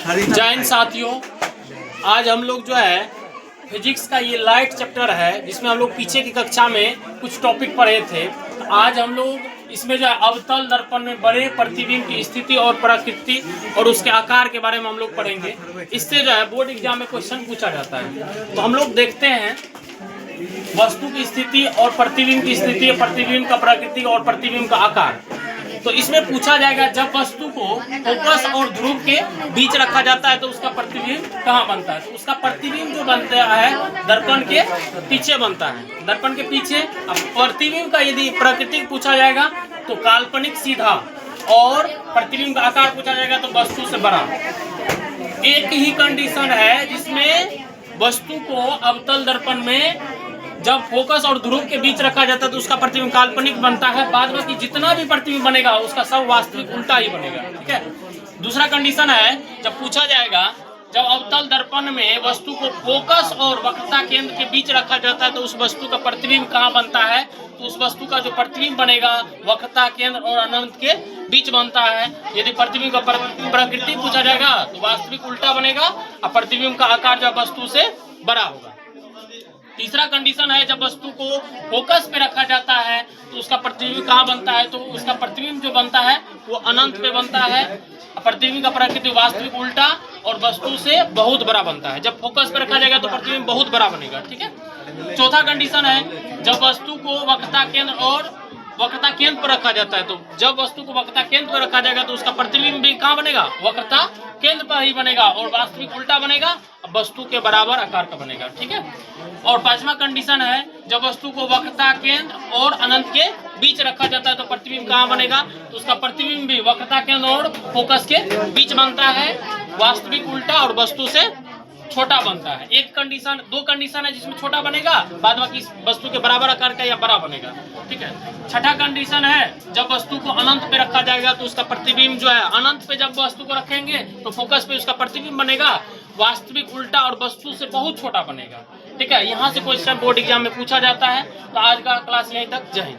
जय हिंद साथियों, आज हम लोग जो है फिजिक्स का ये लाइट चैप्टर है जिसमें हम लोग पीछे की कक्षा में कुछ टॉपिक पढ़े थे। तो आज हम लोग इसमें जो है अवतल दर्पण में बड़े प्रतिबिंब की स्थिति और प्रकृति और उसके आकार के बारे में हम लोग पढ़ेंगे। इससे जो है बोर्ड एग्जाम में क्वेश्चन पूछा जाता है। तो हम लोग देखते हैं वस्तु की स्थिति और प्रतिबिंब की स्थिति, प्रतिबिंब का प्रकृति और प्रतिबिंब का आकार। तो इसमें पूछा जाएगा जब वस्तु को फोकस और ध्रुव के बीच रखा जाता है तो उसका प्रतिबिंब कहाँ बनता है। तो उसका प्रतिबिंब जो बनता है दर्पण के पीछे बनता है, दर्पण के पीछे। अब प्रतिबिंब का यदि प्रकृति पूछा जाएगा तो काल्पनिक सीधा, और प्रतिबिंब का आकार पूछा जाएगा तो वस्तु से बड़ा। एक ही कंडीशन है जिसमें वस्तु को अवतल दर्पण में जब फोकस और ध्रुव के बीच रखा जाता है तो उसका प्रतिबिंब काल्पनिक बनता है। बाद में कि जितना भी प्रतिबिंब बनेगा उसका सब वास्तविक उल्टा ही बनेगा। ठीक है। दूसरा कंडीशन है जब पूछा जाएगा जब अवतल दर्पण में वस्तु को फोकस और वक्रता केंद्र के बीच रखा जाता है तो उस वस्तु का प्रतिबिंब कहाँ बनता है। तो उस वस्तु का जो प्रतिबिंब बनेगा वक्रता केंद्र और अनंत के बीच बनता है। यदि प्रतिबिंब का प्रकृति पूछा जाएगा तो वास्तविक उल्टा बनेगा और प्रतिबिंब का आकार जब वस्तु से बड़ा होगा। तीसरा कंडीशन है जब वस्तु को फोकस पे रखा जाता है तो उसका प्रतिबिंब कहाँ बनता है। तो उसका प्रतिबिंब जो बनता है वो अनंत पे बनता है। प्रतिबिंब का प्रकृति वास्तविक उल्टा और वस्तु से बहुत बड़ा बनता है। जब फोकस पे रखा जाएगा तो प्रतिबिंब बहुत बड़ा बनेगा। ठीक है। चौथा कंडीशन है जब वस्तु को वक्रता केंद्र और वक्रता केंद्र पर रखा जाता है तो जब वस्तु को वक्रता केंद्र पर रखा जाएगा तो उसका प्रतिबिंब भी कहाँ बनेगा, वक्रता केंद्र पर ही बनेगा और वास्तविक उल्टा बनेगा, वस्तु के बराबर आकार का बनेगा। ठीक है। और पांचवा कंडीशन है जब वस्तु को वक्रता केंद्र और अनंत के बीच रखा जाता है तो प्रतिबिंब कहाँ बनेगा। तो उसका प्रतिबिंब भी वक्रता केंद्र और फोकस के बीच बनता है, वास्तविक उल्टा और वस्तु से छोटा बनता है। एक कंडीशन, दो कंडीशन है जिसमें छोटा बनेगा, बाद बाकी वस्तु के बराबर आकार का या बड़ा बनेगा। ठीक है। छठा कंडीशन है जब वस्तु को अनंत पे रखा जाएगा तो उसका प्रतिबिंब जो है अनंत पे जब वस्तु को रखेंगे तो फोकस पे उसका प्रतिबिंब बनेगा, वास्तविक उल्टा और वस्तु से बहुत छोटा बनेगा। ठीक है। यहाँ से क्वेश्चन बोर्ड एग्जाम में पूछा जाता है। तो आज का क्लास यहीं तक। जय हिंद।